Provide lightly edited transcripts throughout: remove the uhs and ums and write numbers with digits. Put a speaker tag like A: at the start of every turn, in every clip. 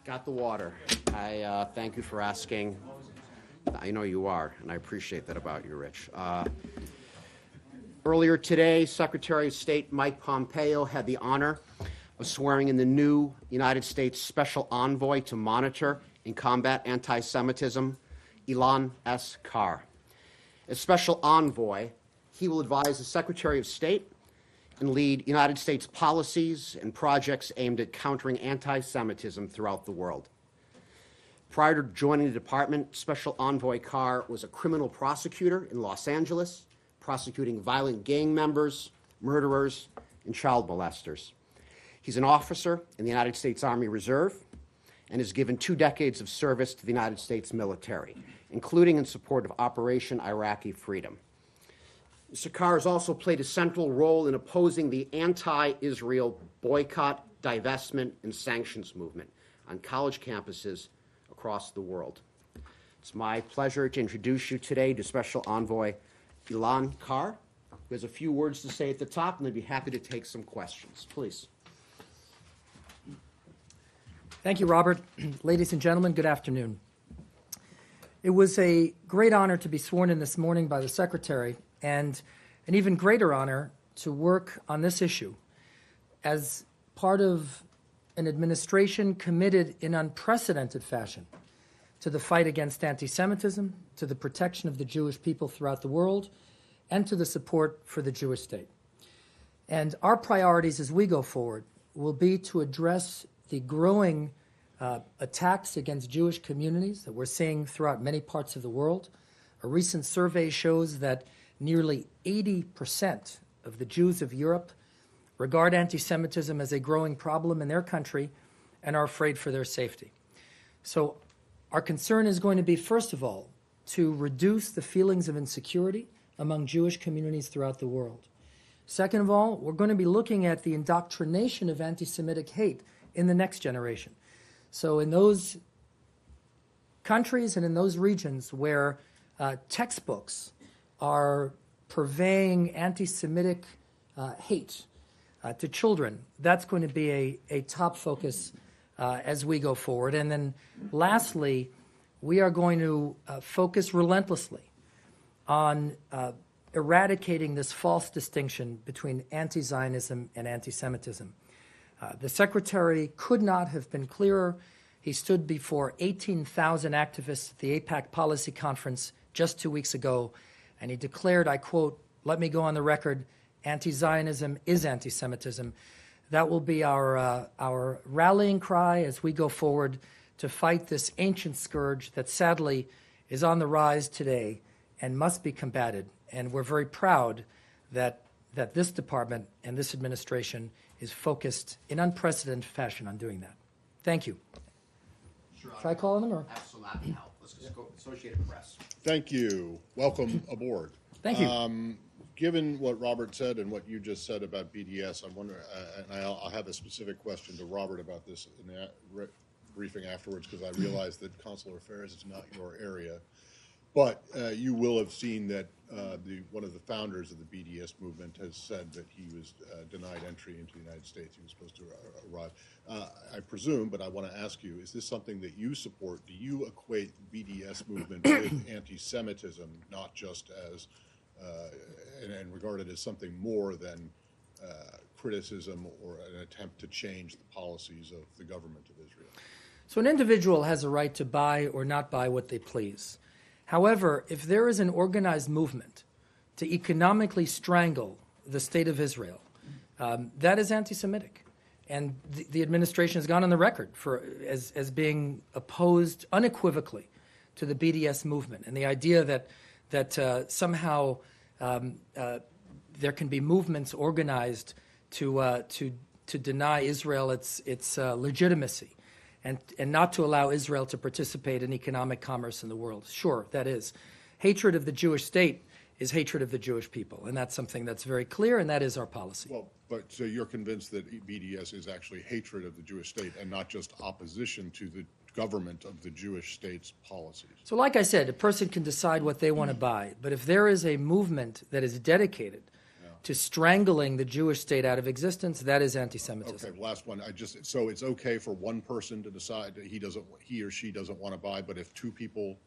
A: Got the water. I thank you for asking. I know you are, and I appreciate that about you, Rich. Earlier today, Secretary of State Mike Pompeo had the honor of swearing in the new United States Special Envoy to monitor and combat anti-Semitism, Ilan S. Carr. As Special Envoy, he will advise the Secretary of State and lead United States policies and projects aimed at countering anti-Semitism throughout the world. Prior to joining the department, Special Envoy Carr was a criminal prosecutor in Los Angeles, prosecuting violent gang members, murderers, and child molesters. He's an officer in the United States Army Reserve and has given 2 decades of service to the United States military, including in support of Operation Iraqi Freedom. Mr. Carr has also played a central role in opposing the anti-Israel boycott, divestment, and sanctions movement on college campuses across the world. It's my pleasure to introduce you today to Special Envoy Ilan Carr, who has a few words to say at the top, and they'd be happy to take some questions. Please.
B: Thank you, Robert. Ladies and gentlemen, good afternoon. It was a great honor to be sworn in this morning by the Secretary, and an even greater honor to work on this issue as part of an administration committed in unprecedented fashion to the fight against anti-Semitism, to the protection of the Jewish people throughout the world, and to the support for the Jewish state. And our priorities as we go forward will be to address the growing attacks against Jewish communities that we're seeing throughout many parts of the world. A recent survey shows that nearly 80% of the Jews of Europe regard anti-Semitism as a growing problem in their country and are afraid for their safety. So our concern is going to be, first of all, to reduce the feelings of insecurity among Jewish communities throughout the world. Second of all, we're going to be looking at the indoctrination of anti-Semitic hate in the next generation. So in those countries and in those regions where textbooks are purveying anti-Semitic hate to children, that's going to be a top focus as we go forward. And then lastly, we are going to focus relentlessly on eradicating this false distinction between anti-Zionism and anti-Semitism. The Secretary could not have been clearer. He stood before 18,000 activists at the AIPAC Policy Conference just 2 weeks ago, and he declared, I quote, "Let me go on the record, anti-Zionism is anti-Semitism." That will be our rallying cry as we go forward to fight this ancient scourge that sadly is on the rise today and must be combated. And we're very proud that this department and this administration is focused in unprecedented fashion on doing that. Thank you.
A: Sure.
B: Should I call on them? Or?
A: Absolutely. Help. Let's just go Associated Press.
C: Thank you. Welcome aboard.
B: Thank you.
C: Given what Robert said and what you just said about BDS, I'm wondering, and I'll have a specific question to Robert about this in the briefing afterwards, because I realize that consular affairs is not your area. But you will have seen that one of the founders of the BDS movement has said that he was denied entry into the United States. He was supposed to arrive. I presume, but I want to ask you, is this something that you support? Do you equate the BDS movement with anti-Semitism, not just as, and regard it as something more than criticism or an attempt to change the policies of the government of Israel?
B: So an individual has a right to buy or not buy what they please. However, if there is an organized movement to economically strangle the state of Israel, that is anti-Semitic. And the administration has gone on the record as being opposed unequivocally to the BDS movement. And the idea that somehow there can be movements organized to deny Israel its legitimacy. And not to allow Israel to participate in economic commerce in the world. Sure, that is. Hatred of the Jewish state is hatred of the Jewish people, and that's something that's very clear, and that is our policy.
C: Well, but so you're convinced that BDS is actually hatred of the Jewish state and not just opposition to the government of the Jewish state's policies?
B: So like I said, a person can decide what they want to buy, but if there is a movement that is dedicated to strangling the Jewish state out of existence, that is anti-Semitism.
C: Okay, last one. So it's okay for one person to decide that he or she doesn't want to buy, but if two people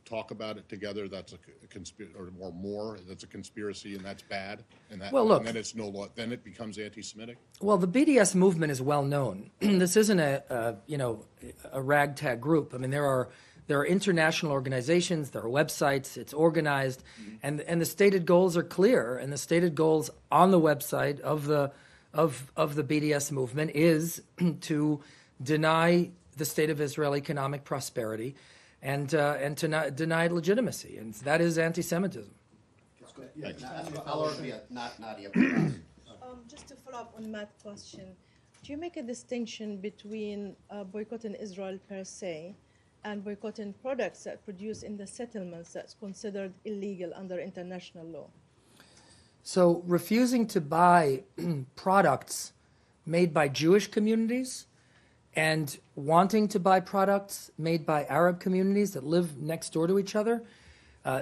C: talk about it together, that's a conspiracy, or more, that's a conspiracy, and that's bad,
B: Well, look.
C: and then it's then it becomes anti-Semitic?
B: Well, the BDS movement is well known. This isn't a ragtag group. I mean, there are international organizations, there are websites, it's organized, and the stated goals are clear. And the stated goals on the website of the BDS movement is to deny the state of Israel economic prosperity and to not deny legitimacy, and that is anti-Semitism.
A: Nadia.
D: Just to follow up on Matt's question, do you make a distinction between boycotting Israel per se and boycotting products that produce in the settlements that's considered illegal under international law?
B: So refusing to buy products made by Jewish communities and wanting to buy products made by Arab communities that live next door to each other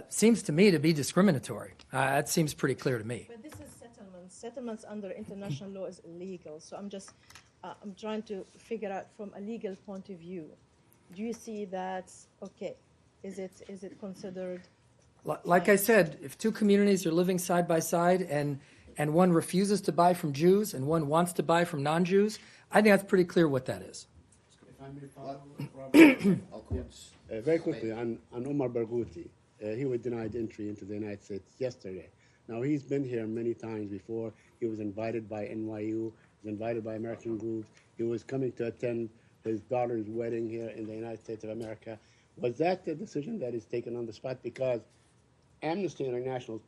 B: seems to me to be discriminatory. That seems pretty clear to me.
D: But this is settlements. Settlements under international law is illegal. So I'm trying to figure out from a legal point of view. Do you see that, okay, is it considered?
B: Like I said, if two communities are living side by side and one refuses to buy from Jews and one wants to buy from non-Jews, I think that's pretty clear what that is.
E: If I may follow, Robert. Very quickly, on Omar Barghouti, he was denied entry into the United States yesterday. Now, he's been here many times before. He was invited by NYU, he was invited by American groups. He was coming to attend his daughter's wedding here in the United States of America. Was that the decision that is taken on the spot? Because Amnesty International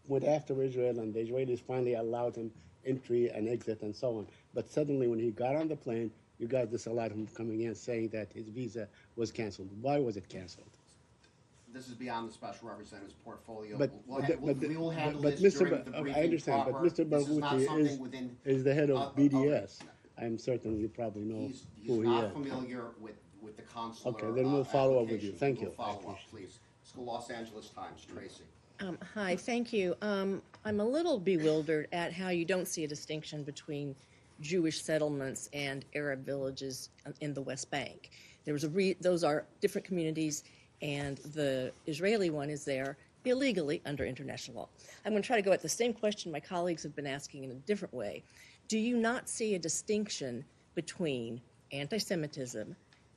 E: went after Israel, and the Israelis finally allowed him entry and exit and so on. But suddenly when he got on the plane, you guys disallowed him coming in, saying that his visa was canceled. Why was it canceled?
A: This is beyond the special representative's portfolio.
E: But
A: we will handle
E: but
A: this
E: Mr.
A: during the briefing
E: I understand,
A: proper.
E: but Mr.
A: This is not something
E: Barghouti
A: within-
E: is the head of
A: okay.
E: BDS. I'm certain you probably know
A: He's
E: who he
A: not
E: is.
A: familiar with the consular
E: Okay, then we'll follow up with you.
A: application.
E: Thank you.
A: We'll follow
E: I
A: up,
E: appreciate
A: please. Let's go Los Angeles Times. Tracy.
F: Hi, thank you. I'm a little bewildered at how you don't see a distinction between Jewish settlements and Arab villages in the West Bank. Those are different communities, and the Israeli one is there illegally under international law. I'm going to try to go at the same question my colleagues have been asking in a different way. Do you not see a distinction between anti-Semitism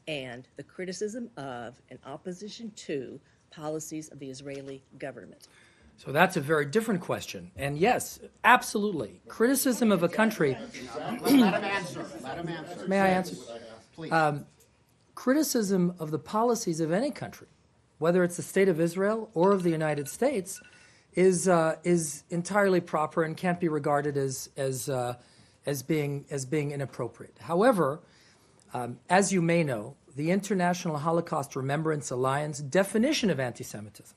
F: and the criticism of and opposition to policies of the Israeli government?
B: So that's a very different question. And yes, absolutely. Criticism of a country.
A: Let him answer. Let him answer.
B: May I answer?
A: Please.
B: Criticism of the policies of any country, whether it's the state of Israel or of the United States, is entirely proper and can't be regarded as being inappropriate. However, as you may know, the International Holocaust Remembrance Alliance definition of anti-Semitism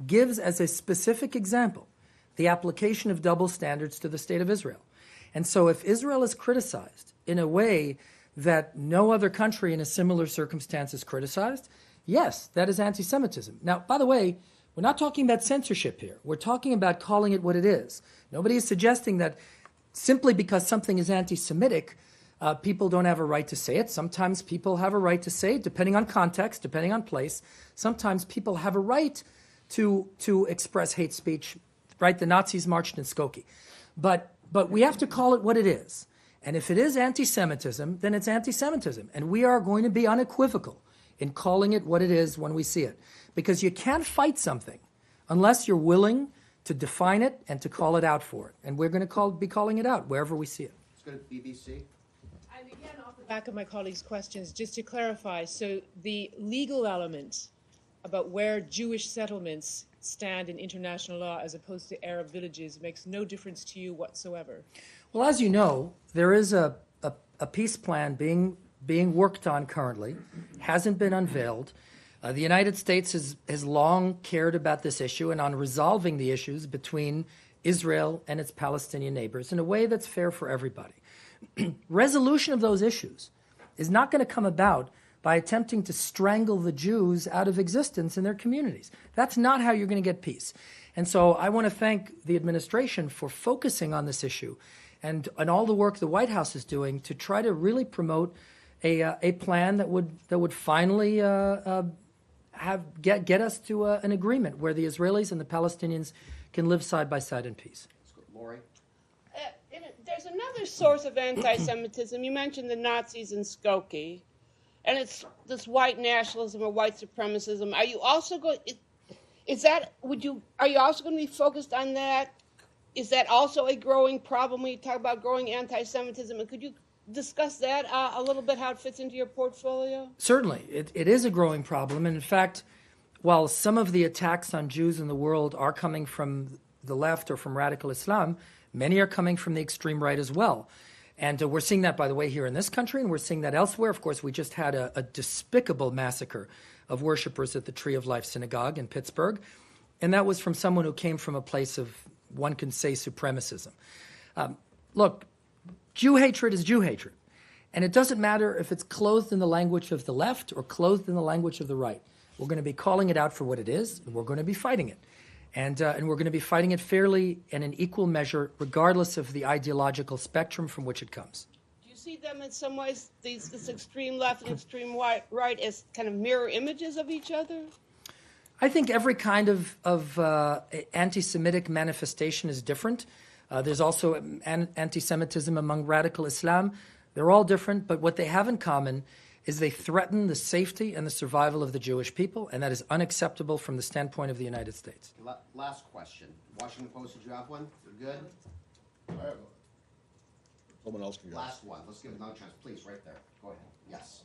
B: gives as a specific example the application of double standards to the state of Israel. And so if Israel is criticized in a way that no other country in a similar circumstance is criticized, yes, that is anti-Semitism. Now, by the way, we're not talking about censorship here. We're talking about calling it what it is. Nobody is suggesting that simply because something is anti-Semitic, people don't have a right to say it. Sometimes people have a right to say it, depending on context, depending on place. Sometimes people have a right to express hate speech, right? The Nazis marched in Skokie. But we have to call it what it is. And if it is anti-Semitism, then it's anti-Semitism. And we are going to be unequivocal in calling it what it is when we see it. Because you can't fight something unless you're willing to define it and to call it out for it. And we're going to be calling it out wherever we see it.
A: Let's go to BBC.
G: And again, off the back of my colleagues' questions, just to clarify, so the legal element about where Jewish settlements stand in international law as opposed to Arab villages makes no difference to you whatsoever.
B: Well, as you know, there is a peace plan being worked on currently, hasn't been unveiled. The United States has long cared about this issue and on resolving the issues between Israel and its Palestinian neighbors in a way that's fair for everybody. Resolution of those issues is not going to come about by attempting to strangle the Jews out of existence in their communities. That's not how you're going to get peace. And so I want to thank the administration for focusing on this issue and all the work the White House is doing to try to really promote a plan that would finally get us to an agreement where the Israelis and the Palestinians can live side by side in peace.
A: Lori?
H: There's another source of anti-Semitism. You mentioned the Nazis in Skokie, and it's this white nationalism or white supremacism. Are you also going? Are you also going to be focused on that? Is that also a growing problem when you talk about growing anti-Semitism? And could you discuss that a little bit, how it fits into your portfolio?
B: Certainly. It is a growing problem. And in fact, while some of the attacks on Jews in the world are coming from the left or from radical Islam, many are coming from the extreme right as well. And we're seeing that, by the way, here in this country, and we're seeing that elsewhere. Of course, we just had a despicable massacre of worshipers at the Tree of Life Synagogue in Pittsburgh. And that was from someone who came from a place of, one can say, supremacism. Look, Jew hatred is Jew hatred. And it doesn't matter if it's clothed in the language of the left or clothed in the language of the right. We're going to be calling it out for what it is, and we're going to be fighting it. And we're going to be fighting it fairly and in equal measure, regardless of the ideological spectrum from which it comes.
H: Do you see them in some ways, this extreme left and extreme right, as kind of mirror images of each other?
B: I think every kind of anti-Semitic manifestation is different. There's also anti-Semitism among radical Islam. They're all different, but what they have in common is they threaten the safety and the survival of the Jewish people, and that is unacceptable from the standpoint of the United States.
A: Last question. Washington Post, did you have one? You're good?
C: I have someone else can go.
A: Last one. Let's give it another chance. Please, right there. Go ahead. Yes.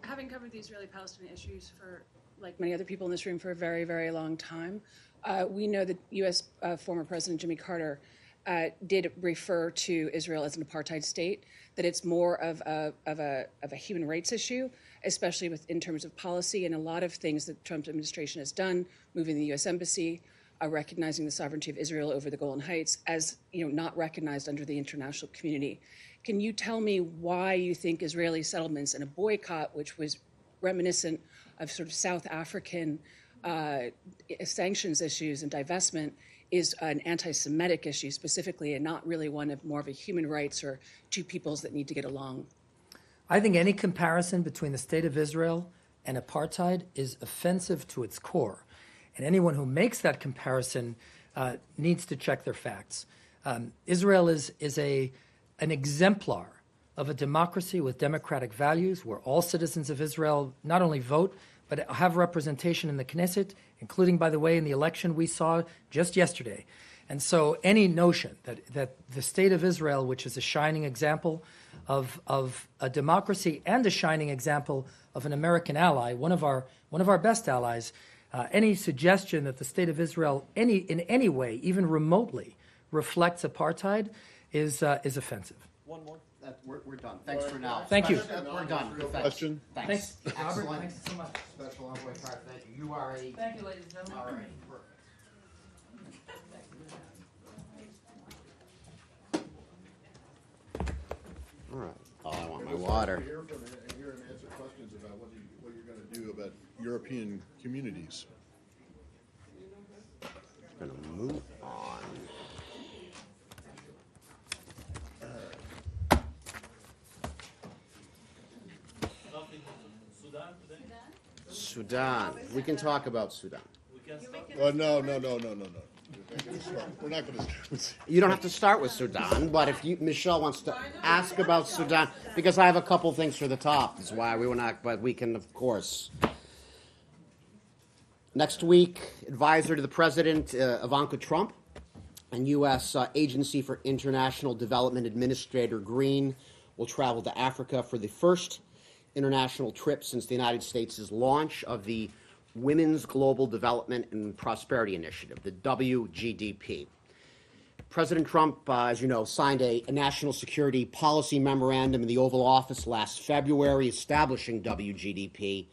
I: Having covered the Israeli-Palestinian issues for, like many other people in this room, for a very, very long time, we know that U.S. Former President Jimmy Carter did refer to Israel as an apartheid state, that it's more of a human rights issue, especially in terms of policy, and a lot of things that the Trump administration has done, moving the U.S. Embassy, recognizing the sovereignty of Israel over the Golan Heights as not recognized under the international community. Can you tell me why you think Israeli settlements and a boycott, which was reminiscent of sort of South African sanctions issues and divestment, is an anti-Semitic issue specifically and not really one of more of a human rights or two peoples that need to get along?
B: I think any comparison between the State of Israel and apartheid is offensive to its core. And anyone who makes that comparison needs to check their facts. Israel is an exemplar of a democracy with democratic values where all citizens of Israel not only vote, but have representation in the Knesset, including, by the way, in the election we saw just yesterday. And so any notion that the State of Israel, which is a shining example of a democracy and a shining example of an American ally, one of our best allies, any suggestion that the State of Israel in any way, even remotely, reflects apartheid is offensive.
A: One more. We're done. Thanks for now.
B: Thank you.
A: We're done. Thanks.
C: Question?
A: Thanks.
B: Robert,
A: Excellent.
B: thanks so much.
A: Special Envoy Carter, thank you. You are a...
B: Thank you, ladies and gentlemen.
A: All right. Perfect. All right. Oh, I want my water.
C: Hear and answer questions about what you're going to do about European communities.
A: We're going to move on. Sudan. We can talk about Sudan.
C: No. We're not going to start with.
A: You don't have to start with Sudan, but if Michelle wants to ask about Sudan, because I have a couple things for the top, is why we were not, but we can, of course. Next week, advisor to the president, Ivanka Trump, and U.S. Agency for International Development Administrator Green will travel to Africa for the first international trip since the United States' launch of the Women's Global Development and Prosperity Initiative, the WGDP. President Trump, as you know, signed a national security policy memorandum in the Oval Office last February establishing WGDP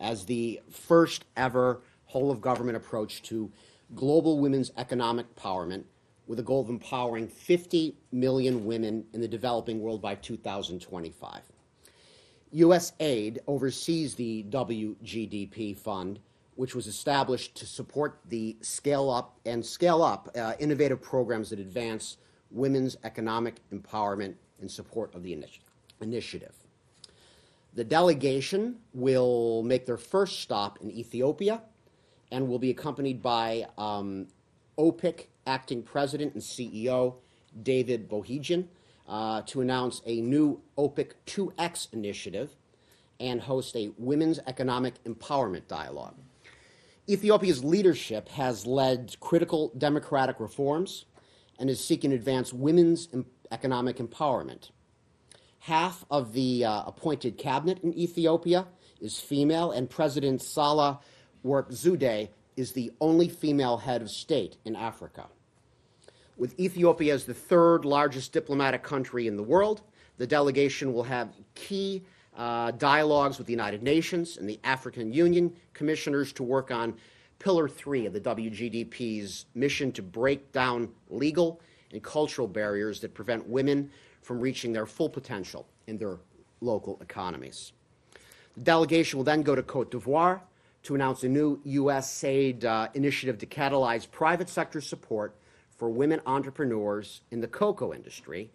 A: as the first ever whole-of-government approach to global women's economic empowerment with a goal of empowering 50 million women in the developing world by 2025. U.S. aid oversees the WGDP fund, which was established to support the scale up innovative programs that advance women's economic empowerment in support of the initiative. The delegation will make their first stop in Ethiopia and will be accompanied by OPIC acting president and CEO David Bohidjian to announce a new OPIC 2X initiative and host a women's economic empowerment dialogue. Ethiopia's leadership has led critical democratic reforms and is seeking to advance women's economic empowerment. Half of the appointed cabinet in Ethiopia is female, and President Sahle Work Zewde is the only female head of state in Africa. With Ethiopia as the third largest diplomatic country in the world, the delegation will have key dialogues with the United Nations and the African Union commissioners to work on Pillar 3 of the WGDP's mission to break down legal and cultural barriers that prevent women from reaching their full potential in their local economies. The delegation will then go to Cote d'Ivoire to announce a new USAID initiative to catalyze private sector support for women entrepreneurs in the cocoa industry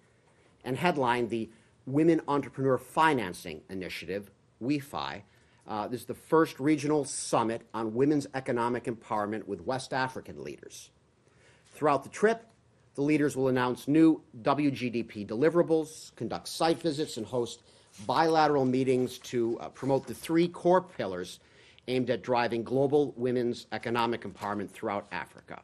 A: and headline the Women Entrepreneur Financing Initiative, WEFI. This is the first regional summit on women's economic empowerment with West African leaders. Throughout the trip, the leaders will announce new WGDP deliverables, conduct site visits, and host bilateral meetings to promote the three core pillars aimed at driving global women's economic empowerment throughout Africa.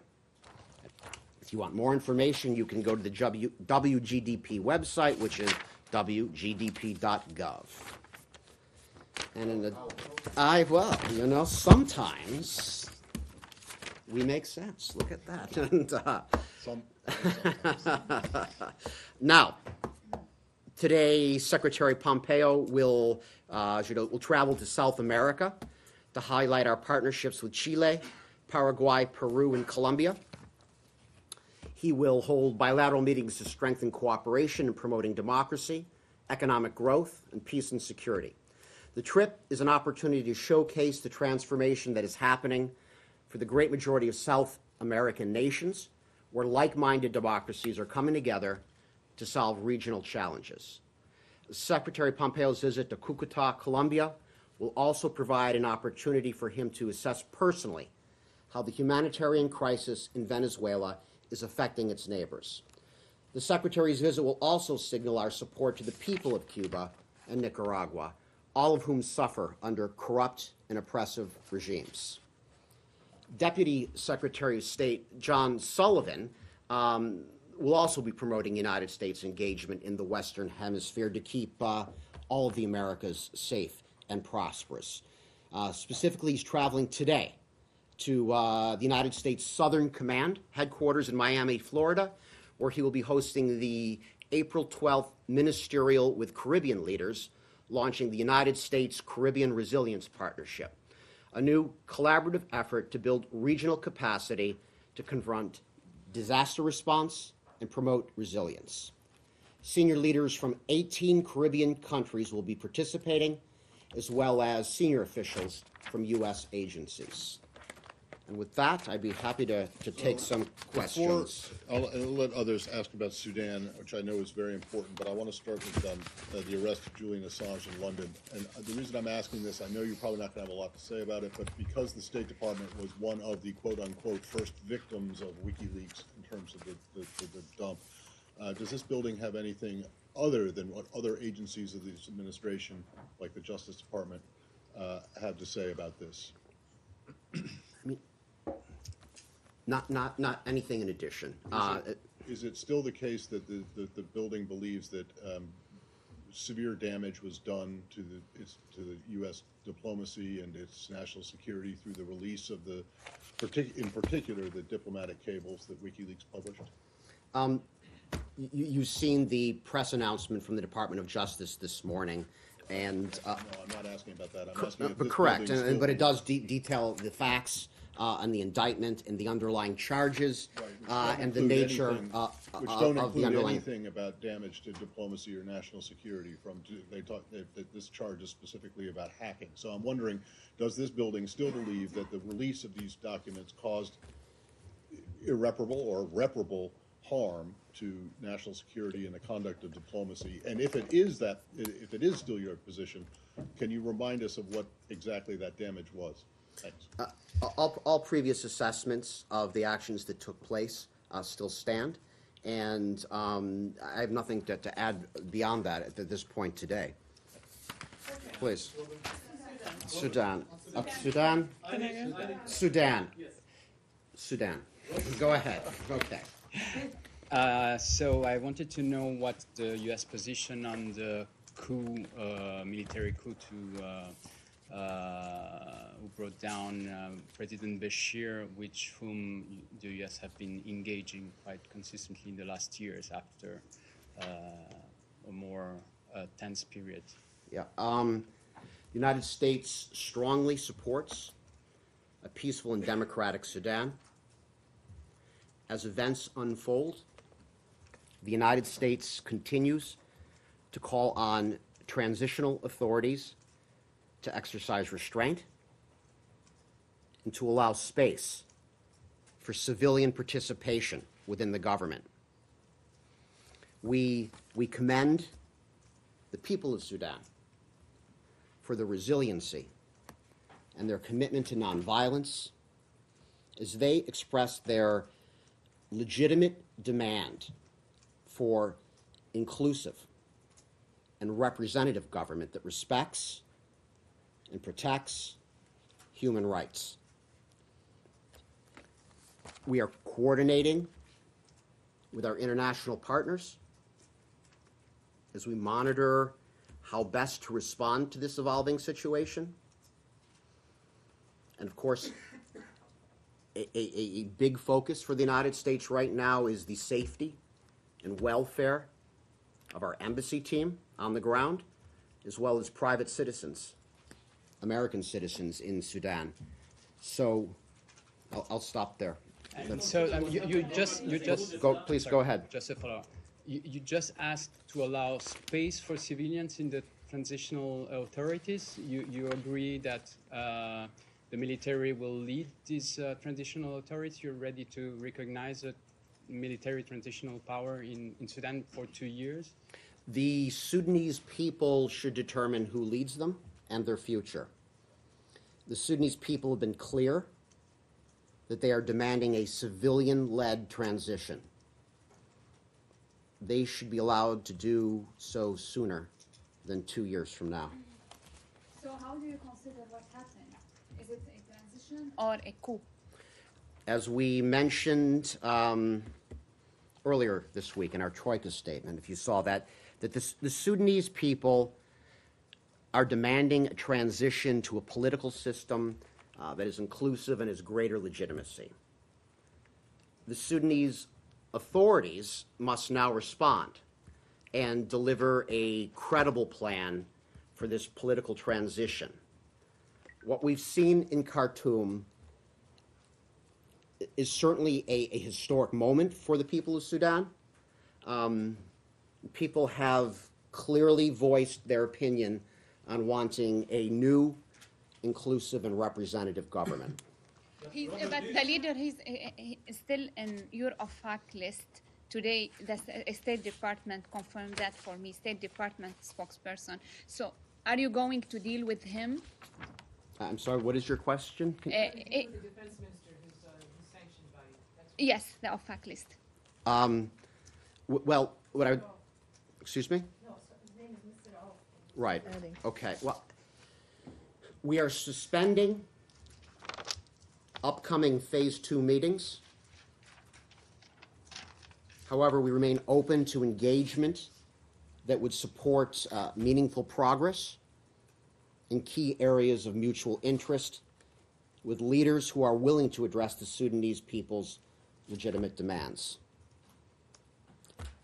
A: If you want more information, you can go to the WGDP website, which is wgdp.gov. And sometimes we make sense. Look at that. And, now, today, Secretary Pompeo will travel to South America to highlight our partnerships with Chile, Paraguay, Peru, and Colombia. He will hold bilateral meetings to strengthen cooperation in promoting democracy, economic growth, and peace and security. The trip is an opportunity to showcase the transformation that is happening for the great majority of South American nations, where like-minded democracies are coming together to solve regional challenges. Secretary Pompeo's visit to Cúcuta, Colombia, will also provide an opportunity for him to assess personally how the humanitarian crisis in Venezuela is affecting its neighbors. The Secretary's visit will also signal our support to the people of Cuba and Nicaragua, all of whom suffer under corrupt and oppressive regimes. Deputy Secretary of State John Sullivan will also be promoting United States engagement in the Western Hemisphere to keep all of the Americas safe and prosperous. Specifically, he's traveling today to the United States Southern Command headquarters in Miami, Florida, where he will be hosting the April 12th Ministerial with Caribbean leaders, launching the United States Caribbean Resilience Partnership, a new collaborative effort to build regional capacity to confront disaster response and promote resilience. Senior leaders from 18 Caribbean countries will be participating, as well as senior officials from U.S. agencies. And with that, I'd be happy to take some questions.
C: I'll let others ask about Sudan, which I know is very important, but I want to start with the arrest of Julian Assange in London. And the reason I'm asking this, I know you're probably not going to have a lot to say about it, but because the State Department was one of the quote-unquote first victims of WikiLeaks in terms of the dump, does this building have anything other than what other agencies of this administration, like the Justice Department, have to say about this?
A: Not anything in addition.
C: Is it still the case that the building believes that severe damage was done to the U.S. diplomacy and its national security through the release of in particular, the diplomatic cables that WikiLeaks published?
A: You've seen the press announcement from the Department of Justice this morning, and
C: No, I'm not asking about that. I'm asking if this
A: correct,
C: building
A: but it
C: still-
A: does detail the facts on the indictment and the underlying charges and the
C: Include
A: nature
C: anything- which
A: of
C: don't
A: the
C: include
A: underlying.
C: anything about damage to diplomacy or national security from, they talk, that this charge is specifically about hacking. So I'm wondering, does this building still believe that the release of these documents caused irreparable or reparable harm to national security and the conduct of diplomacy? And if it is that, if it is still your position, can you remind us of what exactly that damage was? Thanks.
A: All previous assessments of the actions that took place still stand, and I have nothing to add beyond that at this point today. Please. Sudan. Sudan? Sudan. Sudan. Go ahead. Okay.
J: So I wanted to know what the U.S. position on the coup, military coup who brought down President Bashir, whom the U.S. have been engaging quite consistently in the last years after a more tense period.
A: Yeah. The United States strongly supports a peaceful and democratic Sudan. As events unfold, the United States continues to call on transitional authorities to exercise restraint and to allow space for civilian participation within the government. We commend the people of Sudan for their resiliency and their commitment to nonviolence as they express their legitimate demand for inclusive and representative government that respects and protects human rights. We are coordinating with our international partners as we monitor how best to respond to this evolving situation. And of course, a big focus for the United States right now is the safety and welfare of our embassy team on the ground, as well as private citizens, American citizens in Sudan. So I'll stop there.
J: And so you just
A: Please go ahead.
J: Just a follow-up. You just asked to allow space for civilians in the transitional authorities. You agree that the military will lead these transitional authorities? You're ready to recognize a military transitional power in Sudan for 2 years?
A: The Sudanese people should determine who leads them and their future. The Sudanese people have been clear that they are demanding a civilian-led transition. They should be allowed to do so sooner than 2 years from now.
K: So how do you consider what happened? Is it a transition or a coup?
A: As we mentioned earlier this week in our Troika statement, if you saw that the Sudanese people are demanding a transition to a political system that is inclusive and has greater legitimacy. The Sudanese authorities must now respond and deliver a credible plan for this political transition. What we've seen in Khartoum is certainly a historic moment for the people of Sudan. People have clearly voiced their opinion on wanting a new, inclusive, and representative government.
K: But the leader, he's still in your OFAC list. Today, the State Department confirmed that for me, State Department spokesperson. So are you going to deal with him?
A: I'm sorry, what is your question?
G: The defense minister who's sanctioned by you.
K: Yes, the OFAC list.
A: Well, what I would... Excuse me?
D: No, so his name is Mr. Auf.
A: Right.
D: Adding.
A: Okay. Well, we are suspending upcoming Phase 2 meetings. However, we remain open to engagement that would support meaningful progress in key areas of mutual interest with leaders who are willing to address the Sudanese people's legitimate demands.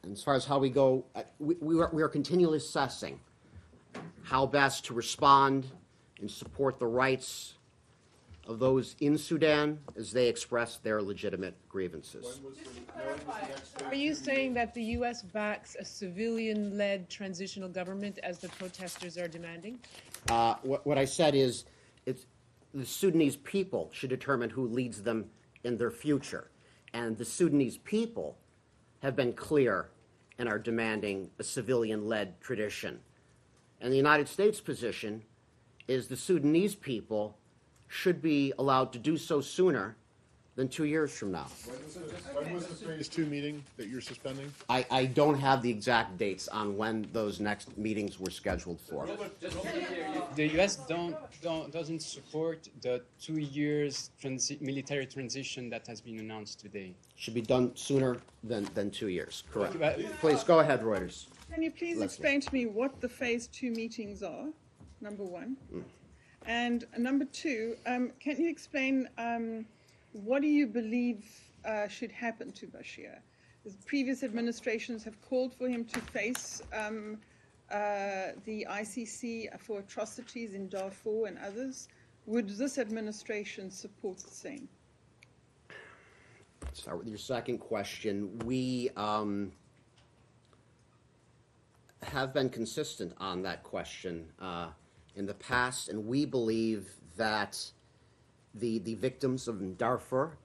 A: And as far as how we go, we are continually assessing how best to respond and support the rights of those in Sudan as they express their legitimate grievances.
G: Are you saying that the U.S. backs a civilian-led transitional government as the protesters are demanding?
A: What I said is the Sudanese people should determine who leads them in their future. And the Sudanese people have been clear and are demanding a civilian-led tradition. And the United States position is the Sudanese people should be allowed to do so sooner than 2 years from now.
C: When was the phase 2 meeting that you're suspending?
A: I don't have the exact dates on when those next meetings were scheduled for.
J: The U.S. doesn't support the 2 years military transition that has been announced today.
A: Should be done sooner than 2 years, correct.
J: But-
A: Please, go ahead, Reuters.
L: Can you please
A: Leslie.
L: explain to me what the phase 2 meetings are, number one? And number two, can you explain what do you believe should happen to Bashir? The previous administrations have called for him to face the ICC for atrocities in Darfur and others. Would this administration support the same?
A: Start with your second question. We have been consistent on that question in the past, and we believe that the victims of Darfur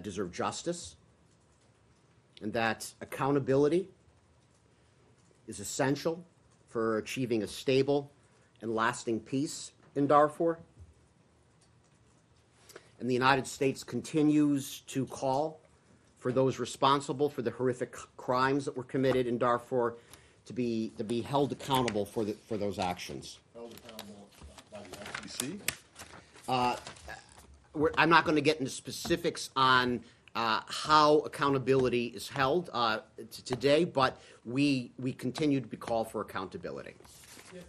A: deserve justice, and that accountability is essential for achieving a stable and lasting peace in Darfur. And the United States continues to call for those responsible for the horrific crimes that were committed in Darfur to be held accountable for those actions.
C: Held accountable by the FCC?
A: I'm not going to get into specifics on how accountability is held today, but we continue to be called for accountability.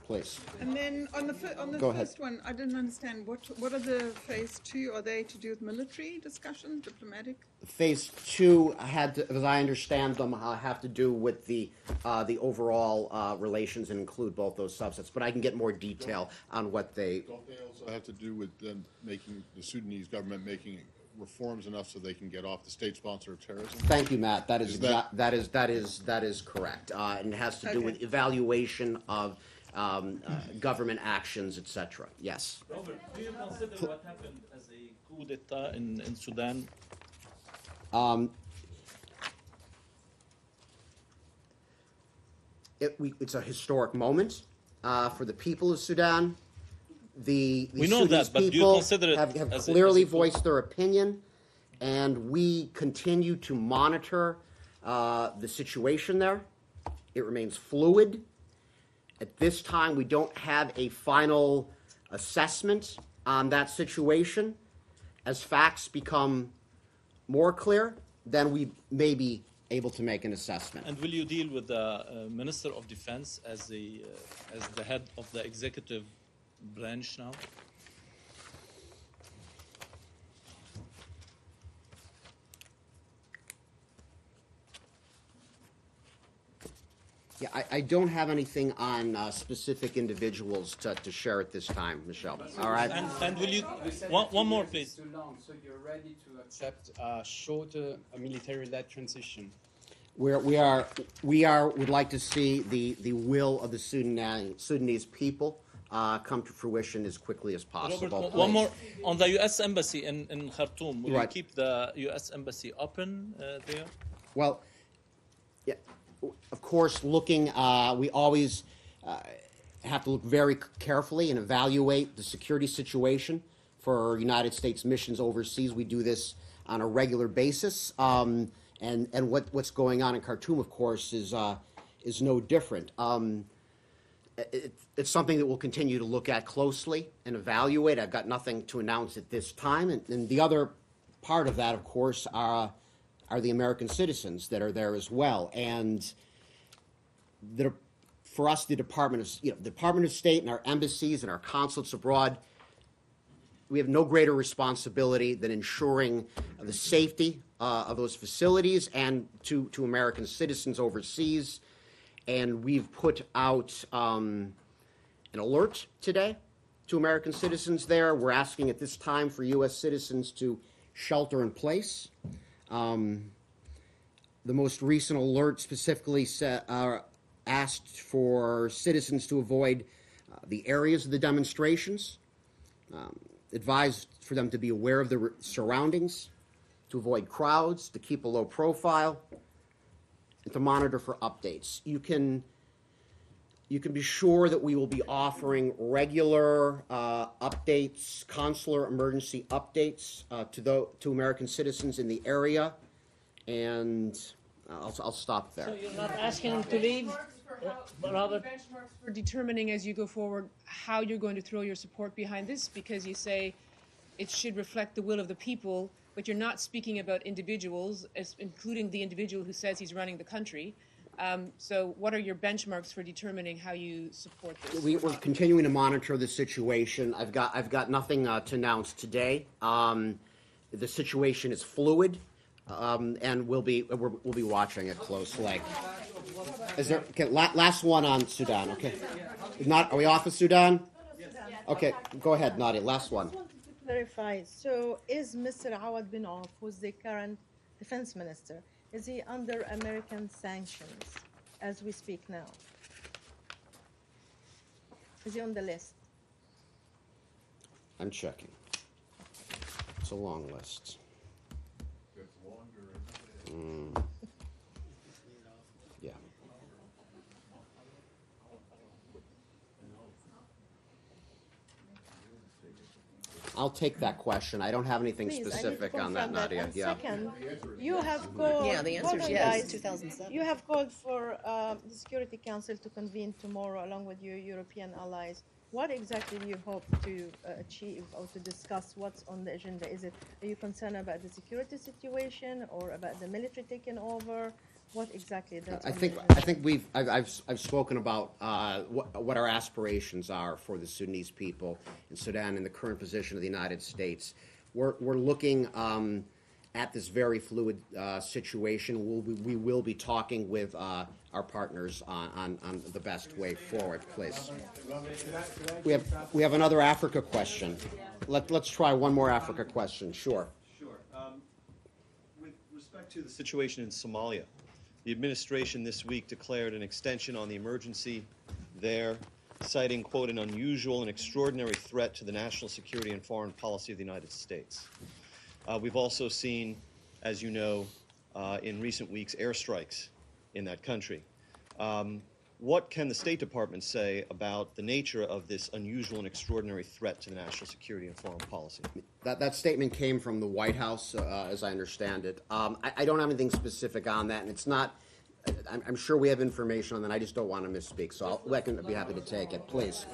A: Please.
L: And then on the
A: Go ahead.
L: first one, I didn't understand what are the phase 2? Are they to do with military discussion, diplomatic?
A: Phase 2 had, to, as I understand them, have to do with the overall relations and include both those subsets. But I can get more detail on what they.
C: Don't they also have to do with them making the Sudanese government making reforms enough so they can get off the state sponsor of terrorism?
A: Thank you, Matt. That is
C: Is that-
A: that is correct, and it has to do
L: Okay.
A: with evaluation of government actions, etc. Yes.
M: Robert, do you consider what happened as a coup d'etat in Sudan?
A: It's a historic moment for the people of Sudan. The
M: We know
A: Sudanese
M: that, but do you
A: people
M: consider it
A: have
M: as a-
A: clearly
M: as a coup?
A: voiced their opinion, and we continue to monitor the situation there. It remains fluid. At this time, we don't have a final assessment on that situation. As facts become more clear, then we may be able to make an assessment.
M: And will you deal with the Minister of Defense as the head of the executive branch now?
A: Yeah, I don't have anything on specific individuals to share at this time, Michelle. All right?
M: And will you one more, please?
J: Too long, so you're ready to accept a shorter military-led transition.
A: We would like to see the will of the Sudanese people come to fruition as quickly as possible.
M: Robert, one more on the U.S. Embassy in Khartoum. Will you
A: Right.
M: keep the U.S. Embassy open there?
A: Well, yeah, of course, we always have to look very carefully and evaluate the security situation for United States missions overseas. We do this on a regular basis. And what's going on in Khartoum, of course, is no different. It's something that we'll continue to look at closely and evaluate. I've got nothing to announce at this time. And the other part of that, of course, are the American citizens that are there as well. And for us, the Department of State and our embassies and our consulates abroad, we have no greater responsibility than ensuring the safety of those facilities and to American citizens overseas. And we've put out an alert today to American citizens there. We're asking at this time for U.S. citizens to shelter in place. The most recent alert specifically asked for citizens to avoid the areas of the demonstrations, advised for them to be aware of the surroundings, to avoid crowds, to keep a low profile, and to monitor for updates. You can be sure that we will be offering regular updates, consular emergency updates to American citizens in the area, and I'll stop there.
N: So you're not asking them to leave, Robert?
G: Benchmarks for determining as you go forward how you're going to throw your support behind this, because you say it should reflect the will of the people, but you're not speaking about individuals, including the individual who says he's running the country. So what are your benchmarks for determining how you support this?
A: We're continuing to monitor the situation. I've got nothing to announce today. The situation is fluid, and we'll be watching it closely. Is there last one on Sudan? Okay, are we off of Sudan? Okay, go ahead, Nadia. Last one.
D: Clarify. So, is Mr. Awad bin Auf, who's the current defense minister, is he under American sanctions as we speak now? Is he on the list?
A: I'm checking. It's a long list. Yeah. I'll take that question. I don't have anything
D: Please,
A: specific
D: I need to
A: on that,
D: confirm
A: Nadia.
D: And
A: Yeah.
D: second, you have called.
F: Yeah, the answer
D: hold
F: is
D: on,
F: yes,
D: guys.
F: 2007.
D: You have called for the Security Council to convene tomorrow along with your European allies. What exactly do you hope to achieve or to discuss? What's on the agenda? Are you concerned about the security situation or about the military taking over? What exactly?
A: I think I've spoken about what our aspirations are for the Sudanese people in Sudan and the current position of the United States. We're looking at this very fluid situation. We will be talking with our partners on the best way forward. Please. We have another Africa question. Let's try one more Africa question. Sure.
O: Sure. With respect to the situation in Somalia, the administration this week declared an extension on the emergency there, citing, quote, an unusual and extraordinary threat to the national security and foreign policy of the United States. We've also seen, as you know, in recent weeks, airstrikes in that country. What can the State Department say about the nature of this unusual and extraordinary threat to the national security and foreign policy?
A: That statement came from the White House, as I understand it. I don't have anything specific on that, and it's not. I'm sure we have information on that. I just don't want to misspeak, so I can be happy to take it. Please,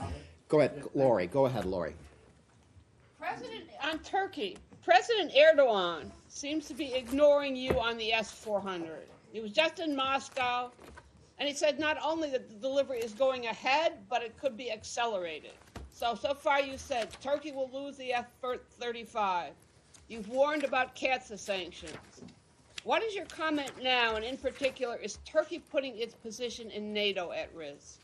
A: go ahead, Lori. Go ahead, Lori.
H: On Turkey, President Erdogan seems to be ignoring you on the S-400. He was just in Moscow, and he said not only that the delivery is going ahead, but it could be accelerated. So far you said Turkey will lose the F-35. You've warned about CAATSA sanctions. What is your comment now, and in particular, is Turkey putting its position in NATO at risk?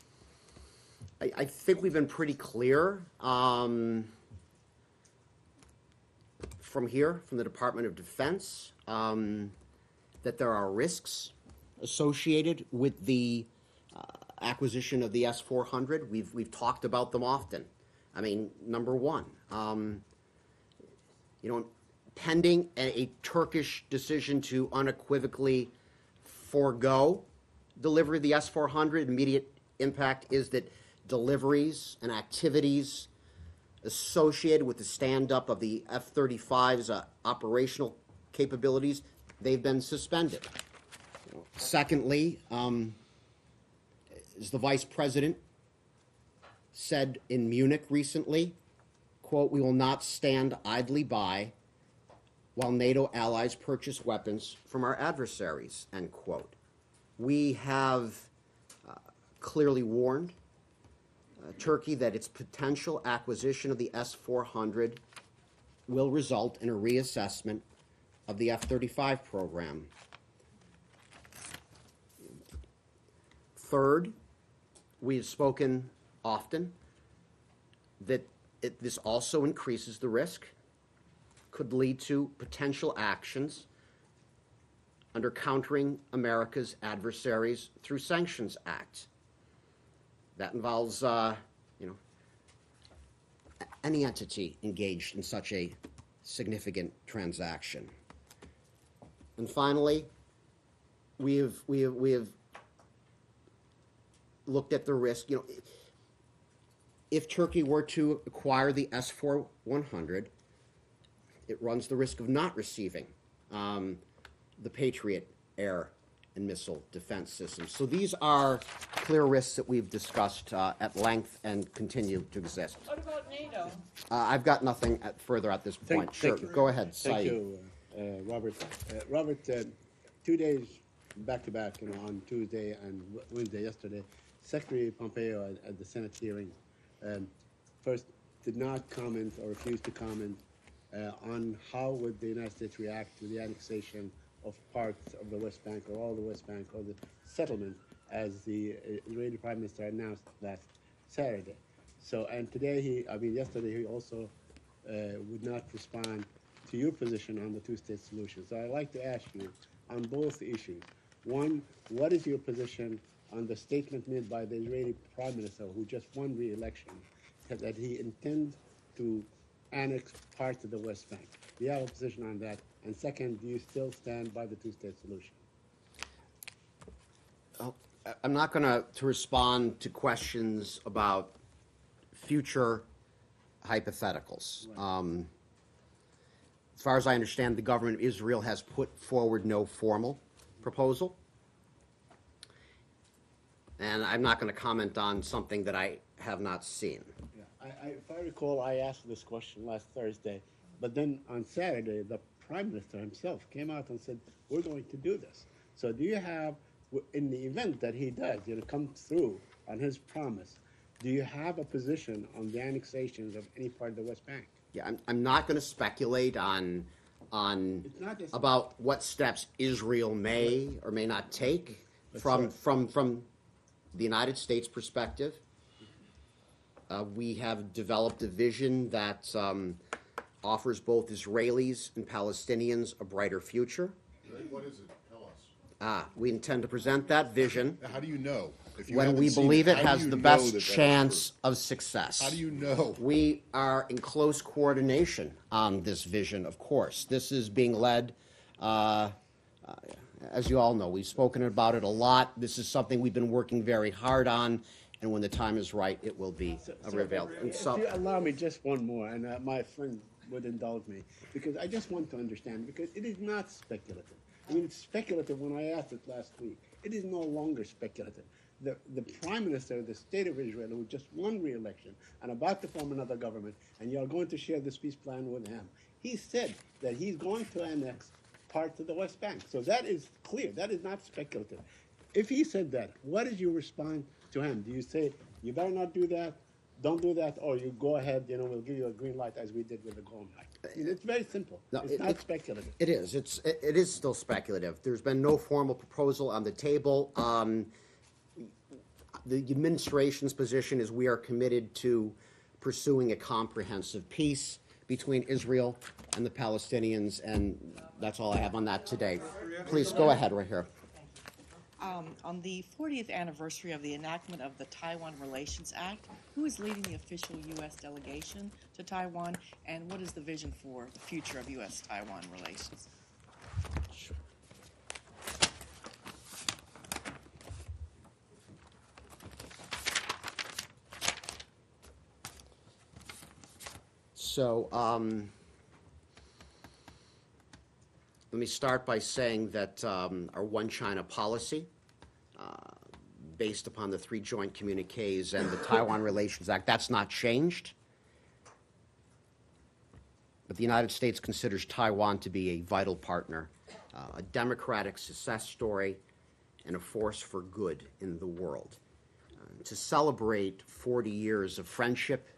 A: I think we've been pretty clear from here, from the Department of Defense, that there are risks associated with the acquisition of the S-400. We've talked about them often. I mean, number one, pending a Turkish decision to unequivocally forego delivery of the S-400, immediate impact is that deliveries and activities associated with the stand-up of the F-35's operational capabilities, they've been suspended. Secondly, as the Vice President said in Munich recently, quote, "We will not stand idly by while NATO allies purchase weapons from our adversaries," end quote. We have clearly warned Turkey that its potential acquisition of the S-400 will result in a reassessment of the F-35 program. Third, we have spoken often that This also increases the risk, could lead to potential actions under Countering America's Adversaries Through Sanctions Act. That involves, any entity engaged in such a significant transaction. And finally, we have looked at the risk. If Turkey were to acquire the S-400, it runs the risk of not receiving the Patriot air and missile defense systems. So these are clear risks that we've discussed at length and continue to exist.
H: What about NATO?
A: I've got nothing further at this point.
E: Thank you.
A: Go ahead,
E: Thank
A: Saeed.
E: you, Robert. Robert, 2 days back to back, on Tuesday and Wednesday yesterday, Secretary Pompeo at the Senate hearing first did not comment or refused to comment on how would the United States react to the annexation of parts of the West Bank or all the West Bank or the settlement as the Israeli Prime Minister announced last Saturday. So, and today yesterday he also would not respond to your position on the two-state solution. So I'd like to ask you on both issues. One, what is your position on the statement made by the Israeli Prime Minister, who just won re-election, that he intends to annex parts of the West Bank? Do you have a position on that? And second, do you still stand by the two-state solution?
A: I'm not going to respond to questions about future hypotheticals. As far as I understand, the government of Israel has put forward no formal proposal. And I'm not going to comment on something that I have not seen.
E: Yeah. If I recall, I asked this question last Thursday, but then on Saturday, the Prime Minister himself came out and said, we're going to do this. So do you have, in the event that he does, come through on his promise, do you have a position on the annexations of any part of the West Bank?
A: Yeah, I'm not going to speculate on about what steps Israel may or may not take from the United States perspective. We have developed a vision that offers both Israelis and Palestinians a brighter future.
C: What is it? Tell us.
A: We intend to present that vision
C: Now, how do you know? If you
A: when
C: haven't
A: we
C: seen
A: believe it
C: how do
A: has
C: you
A: the
C: know
A: best
C: that that's
A: chance
C: true?
A: of success.
C: How do you know?
A: We are in close coordination on this vision, of course. This is being led, as you all know, we've spoken about it a lot. This is something we've been working very hard on, and when the time is right, it will be revealed. And
E: If you allow me just one more, and my friend would indulge me, because I just want to understand, because it is not speculative. I mean, it's speculative when I asked it last week. It is no longer speculative. The Prime Minister of the State of Israel, who just won re-election and about to form another government, and you are going to share this peace plan with him, he said that he's going to annex parts of the West Bank. So that is clear. That is not speculative. If he said that, what is your response to him? Do you say, you better not do that, don't do that, or you go ahead, we'll give you a green light as we did with the Golan Heights? It's very simple.
A: No,
E: it's not speculative.
A: It is. It is still speculative. There's been no formal proposal on the table. The administration's position is we are committed to pursuing a comprehensive peace between Israel and the Palestinians, and that's all I have on that today. Please go ahead right here.
P: On the 40th anniversary of the enactment of the Taiwan Relations Act, who is leading the official U.S. delegation to Taiwan, and what is the vision for the future of U.S.-Taiwan relations?
A: Sure. So, let me start by saying that our One China policy, based upon the 3 joint communiques and the Taiwan Relations Act, that's not changed. But the United States considers Taiwan to be a vital partner, a democratic success story, and a force for good in the world. To celebrate 40 years of friendship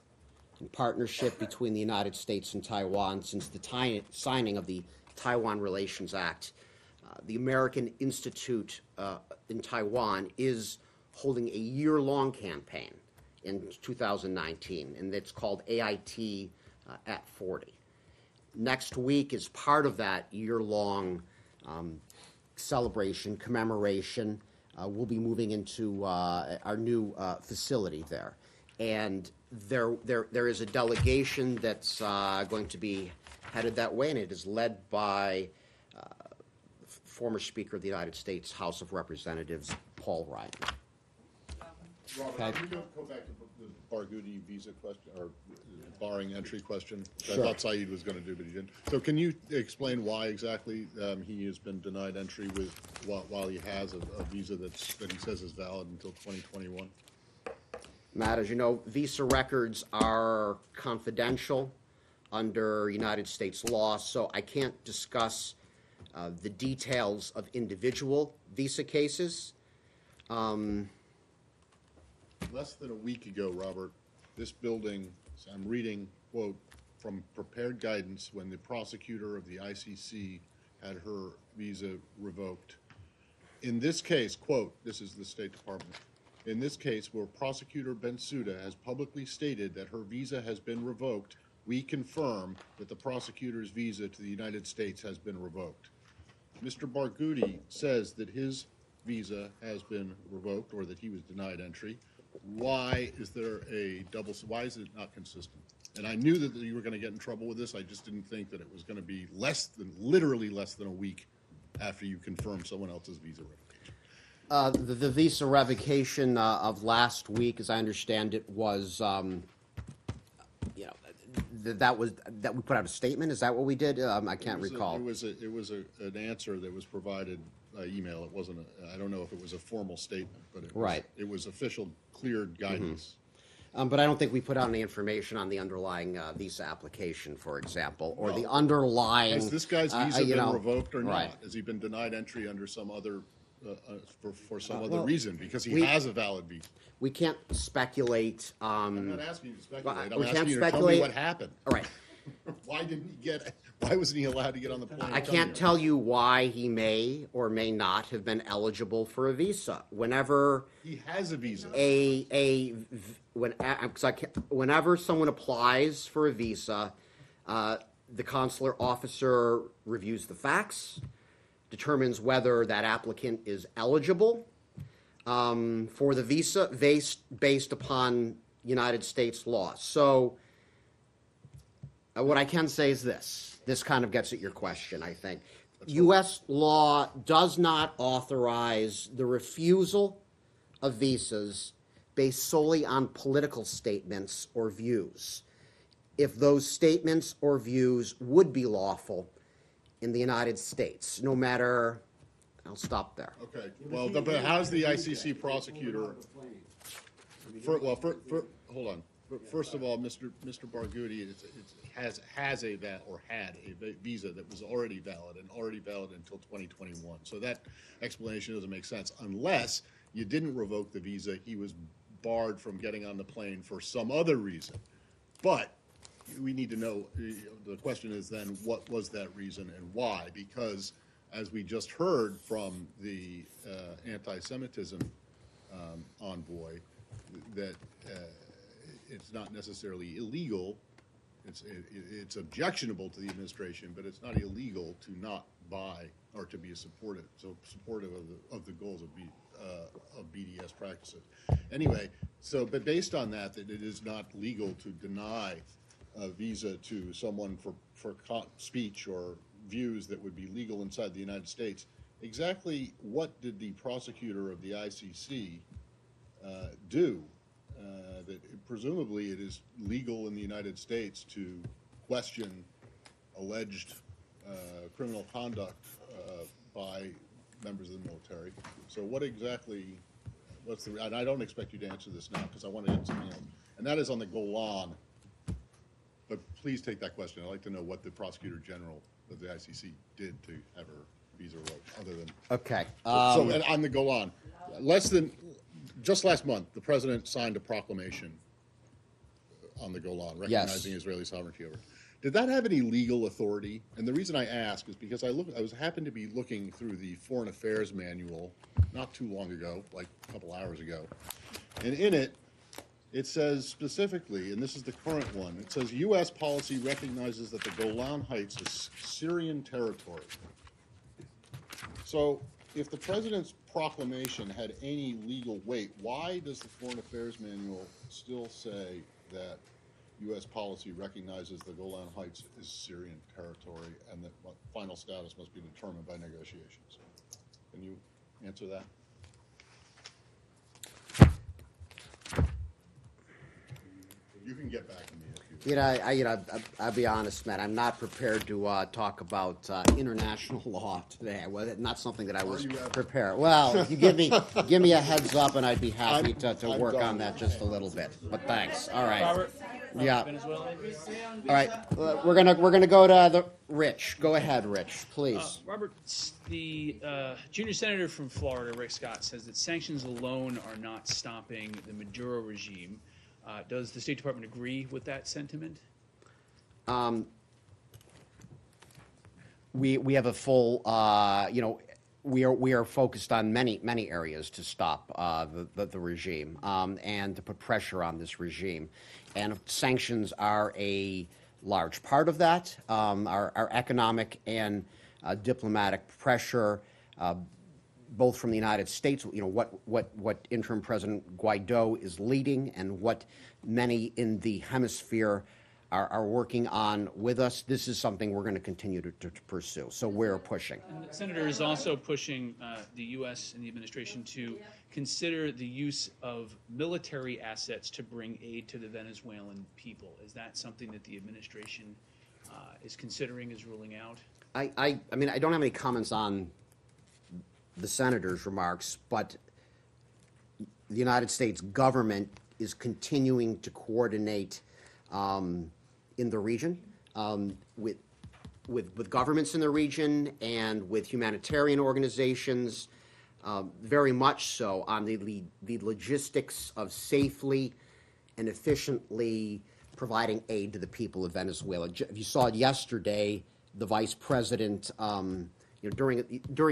A: and partnership between the United States and Taiwan since the signing of the Taiwan Relations Act, the American Institute in Taiwan is holding a year-long campaign in 2019, and it's called AIT at 40. Next week is part of that year-long celebration, commemoration. We'll be moving into our new facility there. And there is a delegation that's going to be headed that way, and it is led by former Speaker of the United States House of Representatives, Paul Ryan.
C: Robert,
A: Okay.
C: can you go back to the Barghouti visa question, or barring entry question?
A: Sure.
C: I thought Saeed was going to do, but he didn't. So can you explain why exactly he has been denied entry with while he has a visa that he says is valid until 2021?
A: Matt, as you know, visa records are confidential under United States law, so I can't discuss the details of individual visa cases.
C: Less than a week ago, Robert, this building, I'm reading, quote, from prepared guidance when the prosecutor of the ICC had her visa revoked. In this case, quote, this is the State Department, in this case where Prosecutor Bensouda has publicly stated that her visa has been revoked, we confirm that the prosecutor's visa to the United States has been revoked. Mr. Barghouti says that his visa has been revoked or that he was denied entry. Why is there a double, why is it not consistent? And I knew that you were going to get in trouble with this. I just didn't think that it was going to be literally less than a week after you confirmed someone else's visa revocation.
A: The visa revocation of last week, as I understand it, was, that we put out a statement. Is that what we did? I can't recall.
C: It was an answer that was provided by email. It wasn't. I don't know if it was a formal statement, but it was official, cleared guidance.
A: But I don't think we put out any information on the underlying visa application, for example, or the underlying.
C: Has this guy's visa been revoked or not?
A: Right.
C: Has he been denied entry under some other for some other reason because he has a valid visa?
A: We can't speculate.
C: I'm not asking you to speculate.
A: We
C: I'm
A: can't
C: asking you to tell me
A: speculate.
C: what happened.
A: All right.
C: Why didn't he get? Why wasn't he allowed to get on the plane?
A: I can't tell you why he may or may not have been eligible for a visa. Whenever
C: He has a visa.
A: whenever someone applies for a visa, the consular officer reviews the facts, determines whether that applicant is eligible for the visa based upon United States law. So what I can say is this. This kind of gets at your question, I think. U.S. law does not authorize the refusal of visas based solely on political statements or views. If those statements or views would be lawful in the United States, no matter, I'll stop there.
C: Okay. Well, but how's the ICC prosecutor? Hold on. First of all, Mr. Barghouti had a visa that was already valid until 2021. So that explanation doesn't make sense unless you didn't revoke the visa. He was barred from getting on the plane for some other reason. But we need to know. The question is then, what was that reason and why? Because as we just heard from the anti-Semitism envoy, that it's not necessarily illegal. It's objectionable to the administration, but it's not illegal to not buy or to be supportive of the goals of BDS practices. Anyway, but based on that it is not legal to deny a visa to someone for speech or views that would be legal inside the United States. Exactly what did the prosecutor of the ICC do? That presumably it is legal in the United States to question alleged criminal conduct by members of the military. So what exactly, and I don't expect you to answer this now because I want to get something else, and that is on the Golan. But please take that question. I'd like to know what the prosecutor general of the ICC did to have her visa revoked, other than.
A: Okay.
C: So on the Golan, just last month, the president signed a proclamation on the Golan recognizing Israeli sovereignty over it. Did that have any legal authority? And the reason I ask is because I happened to be looking through the Foreign Affairs Manual not too long ago, like a couple hours ago, and in it, It says specifically, and this is the current one, it says U.S. policy recognizes that the Golan Heights is Syrian territory. So if the president's proclamation had any legal weight, why does the Foreign Affairs Manual still say that U.S. policy recognizes the Golan Heights is Syrian territory and that final status must be determined by negotiations? Can you answer that? You can get back to me if you.
A: I'll be honest, man. I'm not prepared to talk about international law today. Well, not something that I was prepared. Well, if you give me a heads up, and I'd be happy to work on that just a little bit. But thanks. All right.
Q: Robert,
A: Yeah.
Q: Venezuela.
A: All right. We're gonna go to the Rich. Go ahead, Rich, please.
Q: Robert, the junior senator from Florida, Rick Scott, says that sanctions alone are not stopping the Maduro regime. Does the State Department agree with that sentiment?
A: We have a full, we are focused on many areas to stop the regime and to put pressure on this regime, and sanctions are a large part of that. Our economic and diplomatic pressure, both from the United States, what interim President Guaido is leading and what many in the hemisphere are working on with us. This is something we're going to continue to pursue. So we're pushing.
Q: And the senator is also pushing the U.S. and the administration to consider the use of military assets to bring aid to the Venezuelan people. Is that something that the administration is considering, is ruling out?
A: I mean, I don't have any comments on the senator's remarks, but the United States government is continuing to coordinate in the region with governments in the region and with humanitarian organizations, very much so on the logistics of safely and efficiently providing aid to the people of Venezuela. If you saw it yesterday, the vice president, during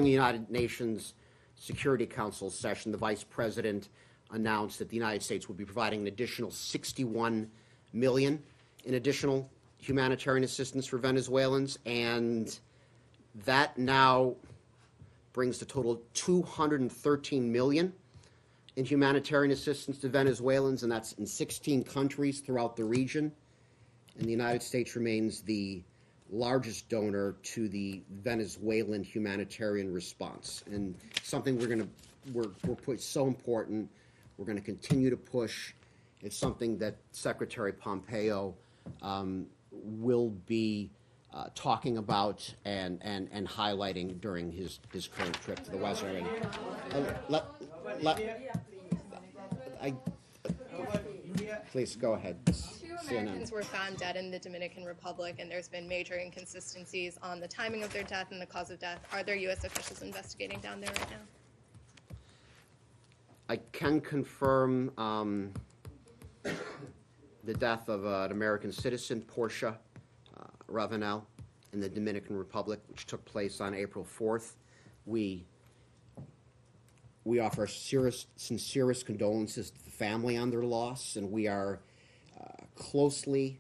A: the United Nations Security Council session, the vice president announced that the United States would be providing an additional $61 million in additional humanitarian assistance for Venezuelans, and that now brings the total $213 million in humanitarian assistance to Venezuelans, and that's in 16 countries throughout the region. And the United States remains the largest donor to the Venezuelan humanitarian response, and something we're so important. We're going to continue to push. It's something that Secretary Pompeo will be talking about and highlighting during his current trip to the Western Region. Please go ahead.
R: Two Americans were found dead in the Dominican Republic, and there's been major inconsistencies on the timing of their death and the cause of death. Are there U.S. officials investigating down there right now?
A: I can confirm the death of an American citizen, Portia Ravenel, in the Dominican Republic, which took place on April 4th. We offer sincerest condolences to the family on their loss, and we are the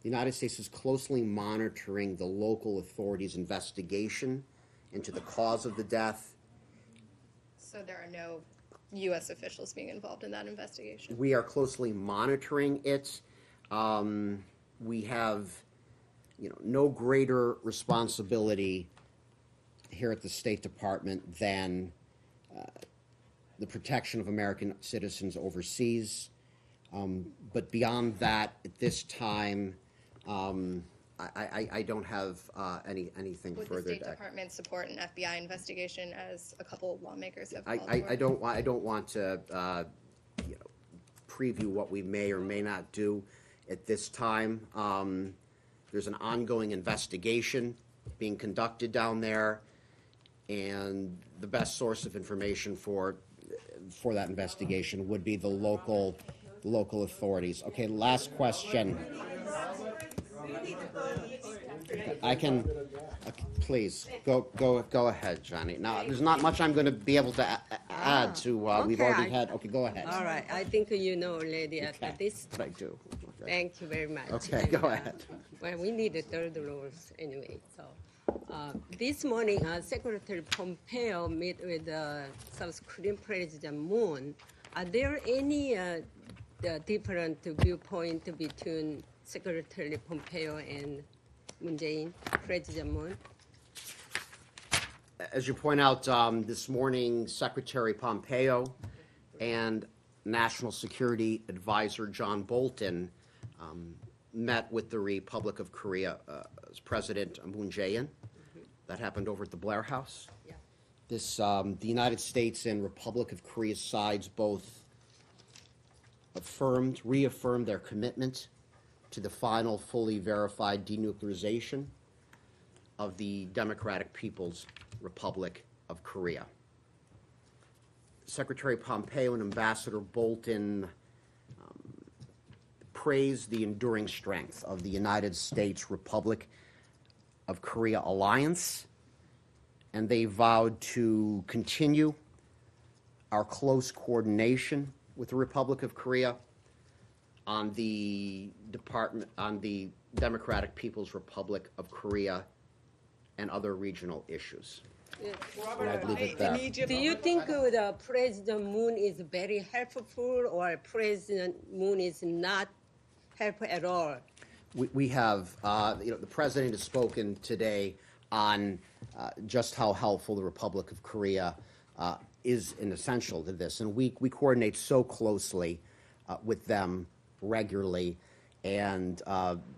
A: United States is closely monitoring the local authorities' investigation into the cause of the death.
R: So there are no U.S. officials being involved in that investigation?
A: We are closely monitoring it. We have, no greater responsibility here at the State Department than the protection of American citizens overseas. But beyond that, at this time, I don't have anything
R: Would
A: further
R: the State
A: to add.
R: Department support an FBI investigation, as a couple of lawmakers have called
A: I
R: for?
A: don't want to preview what we may or may not do at this time. There's an ongoing investigation being conducted down there, and the best source of information for that investigation would be the local authorities. Okay, last question. I can, please, go ahead, Johnny. Now, there's not much I'm going to be able to add to, we've already had, okay, go ahead.
S: All right, I think you know already at this.
A: But I do. Okay.
S: Thank you very much.
A: Okay,
S: And,
A: go ahead.
S: Well, we need the third rules anyway, so. This morning, Secretary Pompeo met with South Korean President Moon. Are there any the different viewpoint between Secretary Pompeo and Moon Jae-in, President Moon?
A: As you point out, this morning, Secretary Pompeo and National Security Advisor John Bolton met with the Republic of Korea's President Moon Jae-in. That happened over at the Blair House.
S: Yeah.
A: This, the United States and Republic of Korea sides both reaffirmed their commitment to the final fully verified denuclearization of the Democratic People's Republic of Korea. Secretary Pompeo and Ambassador Bolton praised the enduring strength of the United States Republic of Korea alliance, and they vowed to continue our close coordination with the Republic of Korea on the Democratic People's Republic of Korea and other regional issues. And I'd leave it there.
S: Do you think the President Moon is very helpful or President Moon is not helpful at all?
A: We have, the President has spoken today on just how helpful the Republic of Korea is an essential to this. And we coordinate so closely with them regularly, and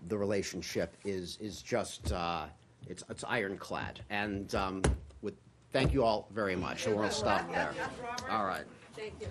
A: the relationship is just, it's ironclad. And thank you all very much. So we'll stop there. All right.
S: Thank you.